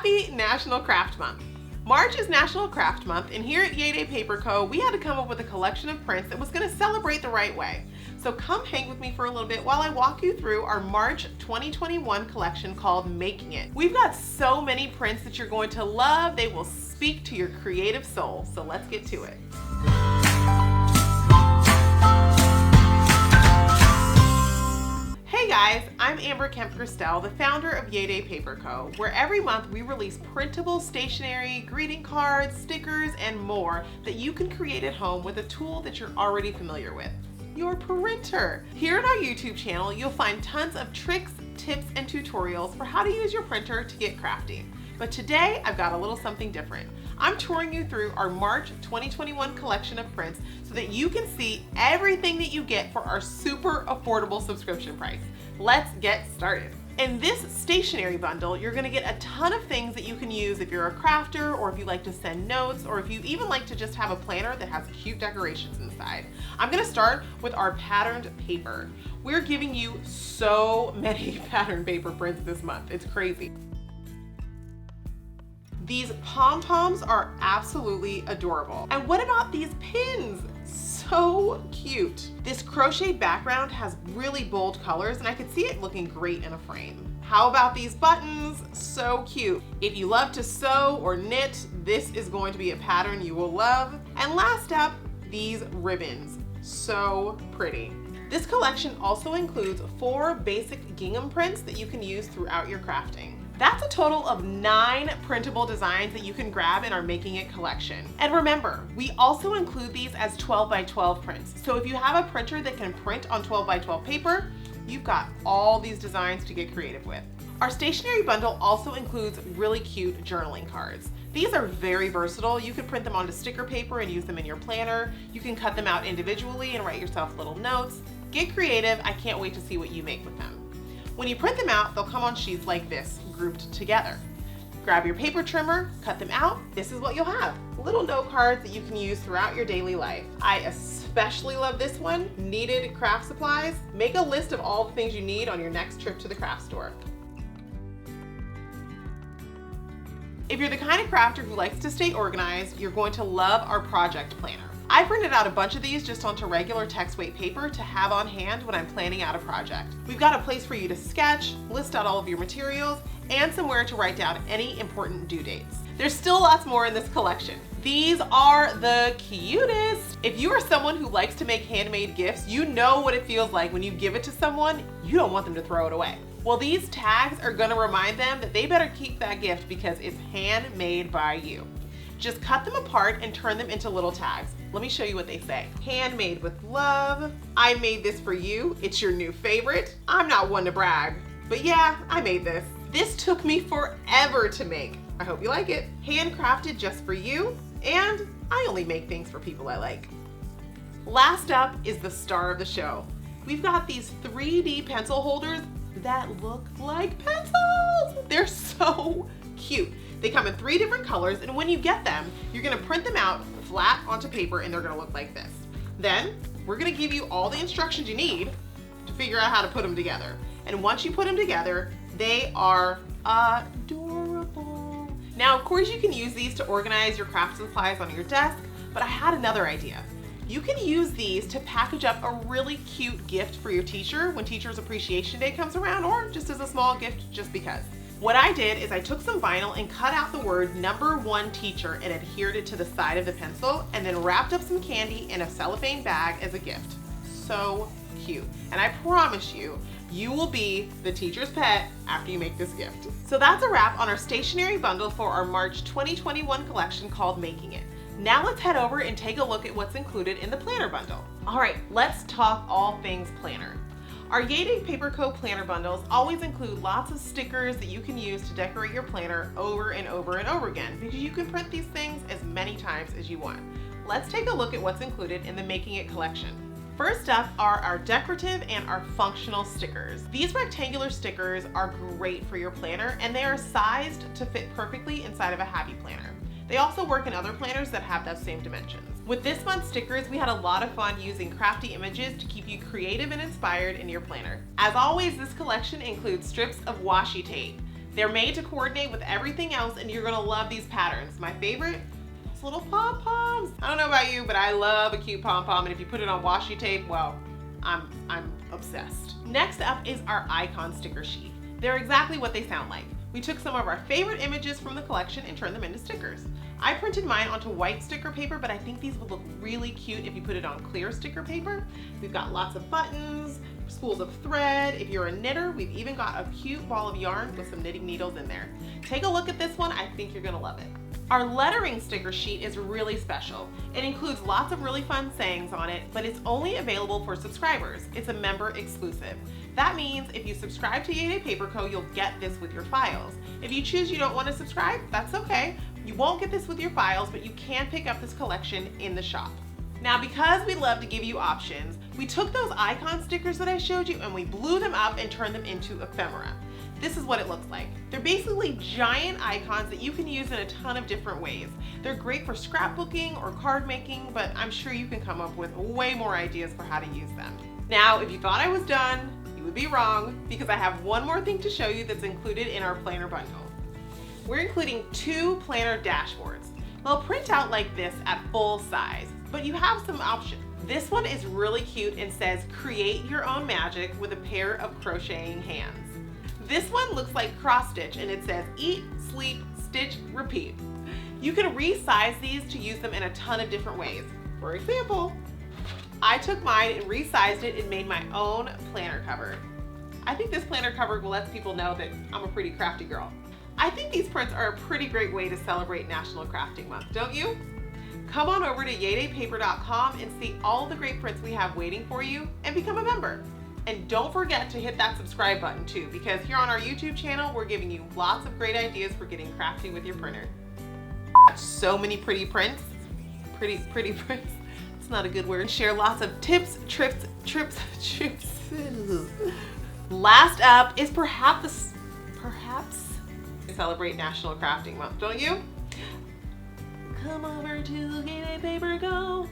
Happy National Craft Month. March is National Craft Month, and here at YayDay Paper Co., we had to come up with a collection of prints that was going to celebrate the right way. So come hang with me for a little bit while I walk you through our March 2021 collection called Making It. We've got so many prints that you're going to love. They will speak to your creative soul. So let's get to it. Hey guys, I'm Amber Kemp-Christelle, the founder of YayDay Paper Co., where every month we release printable stationery, greeting cards, stickers, and more that you can create at home with a tool that you're already familiar with, your printer. Here on our YouTube channel, you'll find tons of tricks, tips, and tutorials for how to use your printer to get crafty. But today, I've got a little something different. I'm touring you through our March 2021 collection of prints so that you can see everything that you get for our super affordable subscription price. Let's get started. In this stationery bundle, you're gonna get a ton of things that you can use if you're a crafter, or if you like to send notes, or if you even like to just have a planner that has cute decorations inside. I'm gonna start with our patterned paper. We're giving you so many patterned paper prints this month. It's crazy. These pom-poms are absolutely adorable. And what about these pins? So cute. This crocheted background has really bold colors, and I could see it looking great in a frame. How about these buttons? So cute. If you love to sew or knit, this is going to be a pattern you will love. And last up, these ribbons. So pretty. This collection also includes 4 basic gingham prints that you can use throughout your crafting. That's a total of 9 printable designs that you can grab in our Making It collection. And remember, we also include these as 12 by 12 prints. So if you have a printer that can print on 12 by 12 paper, you've got all these designs to get creative with. Our stationery bundle also includes really cute journaling cards. These are very versatile. You can print them onto sticker paper and use them in your planner. You can cut them out individually and write yourself little notes. Get creative. I can't wait to see what you make with them. When you print them out, they'll come on sheets like this, grouped together. Grab your paper trimmer, cut them out. This is what you'll have. Little note cards that you can use throughout your daily life. I especially love this one, needed craft supplies. Make a list of all the things you need on your next trip to the craft store. If you're the kind of crafter who likes to stay organized, you're going to love our project planner. I printed out a bunch of these just onto regular text weight paper to have on hand when I'm planning out a project. We've got a place for you to sketch, list out all of your materials, and somewhere to write down any important due dates. There's still lots more in this collection. These are the cutest. If you are someone who likes to make handmade gifts, you know what it feels like when you give it to someone, you don't want them to throw it away. Well, these tags are gonna remind them that they better keep that gift because it's handmade by you. Just cut them apart and turn them into little tags. Let me show you what they say. Handmade with love. I made this for you. It's your new favorite. I'm not one to brag, but yeah, I made this. This took me forever to make. I hope you like it. Handcrafted just for you, and I only make things for people I like. Last up is the star of the show. We've got these 3D pencil holders that look like pencils. They're so cute. They come in 3 different colors, and when you get them, you're gonna print them out flat onto paper, and they're gonna look like this. Then, we're gonna give you all the instructions you need to figure out how to put them together. And once you put them together, they are adorable. Now, of course, you can use these to organize your craft supplies on your desk, but I had another idea. You can use these to package up a really cute gift for your teacher when Teacher's Appreciation Day comes around, or just as a small gift just because. What I did is I took some vinyl and cut out the word #1 teacher and adhered it to the side of the pencil, and then wrapped up some candy in a cellophane bag as a gift. So cute. And I promise you, you will be the teacher's pet after you make this gift. So that's a wrap on our stationery bundle for our March 2021 collection called Making It. Now let's head over and take a look at what's included in the planner bundle. All right, let's talk all things planner. Our YayDay Paper Co. planner bundles always include lots of stickers that you can use to decorate your planner over and over and over again, because you can print these things as many times as you want. Let's take a look at what's included in the Making It collection. First up are our decorative and our functional stickers. These rectangular stickers are great for your planner, and they are sized to fit perfectly inside of a happy planner. They also work in other planners that have that same dimensions. With this month's stickers, we had a lot of fun using crafty images to keep you creative and inspired in your planner. As always, this collection includes strips of washi tape. They're made to coordinate with everything else, and you're gonna love these patterns. My favorite, those little pom-poms. I don't know about you, but I love a cute pom-pom, and if you put it on washi tape, well, I'm obsessed. Next up is our icon sticker sheet. They're exactly what they sound like. We took some of our favorite images from the collection and turned them into stickers. I printed mine onto white sticker paper, but I think these would look really cute if you put it on clear sticker paper. We've got lots of buttons, spools of thread. If you're a knitter, we've even got a cute ball of yarn with some knitting needles in there. Take a look at this one. I think you're gonna love it. Our lettering sticker sheet is really special. It includes lots of really fun sayings on it, but it's only available for subscribers. It's a member exclusive. That means if you subscribe to YayDay Paper Co., you'll get this with your files. If you choose you don't want to subscribe, that's okay. You won't get this with your files, but you can pick up this collection in the shop. Now, because we love to give you options, we took those icon stickers that I showed you and we blew them up and turned them into ephemera. This is what it looks like. They're basically giant icons that you can use in a ton of different ways. They're great for scrapbooking or card making, but I'm sure you can come up with way more ideas for how to use them. Now, if you thought I was done, you would be wrong, because I have one more thing to show you that's included in our planner bundle. We're including 2 planner dashboards. They'll print out like this at full size, but you have some options. This one is really cute and says, "Create your own magic with a pair of crocheting hands." This one looks like cross stitch and it says, "Eat, sleep, stitch, repeat." You can resize these to use them in a ton of different ways. For example, I took mine and resized it and made my own planner cover. I think this planner cover will let people know that I'm a pretty crafty girl. I think these prints are a pretty great way to celebrate National Crafting Month, don't you? Come on over to YayDayPaper.com and see all the great prints we have waiting for you and become a member. And don't forget to hit that subscribe button too, because here on our YouTube channel, we're giving you lots of great ideas for getting crafty with your printer. So many pretty prints. Pretty prints. It's not a good word. Share lots of tips, trips. Last up is perhaps celebrate National Crafting Month, don't you? Come over to YayDay Paper Co.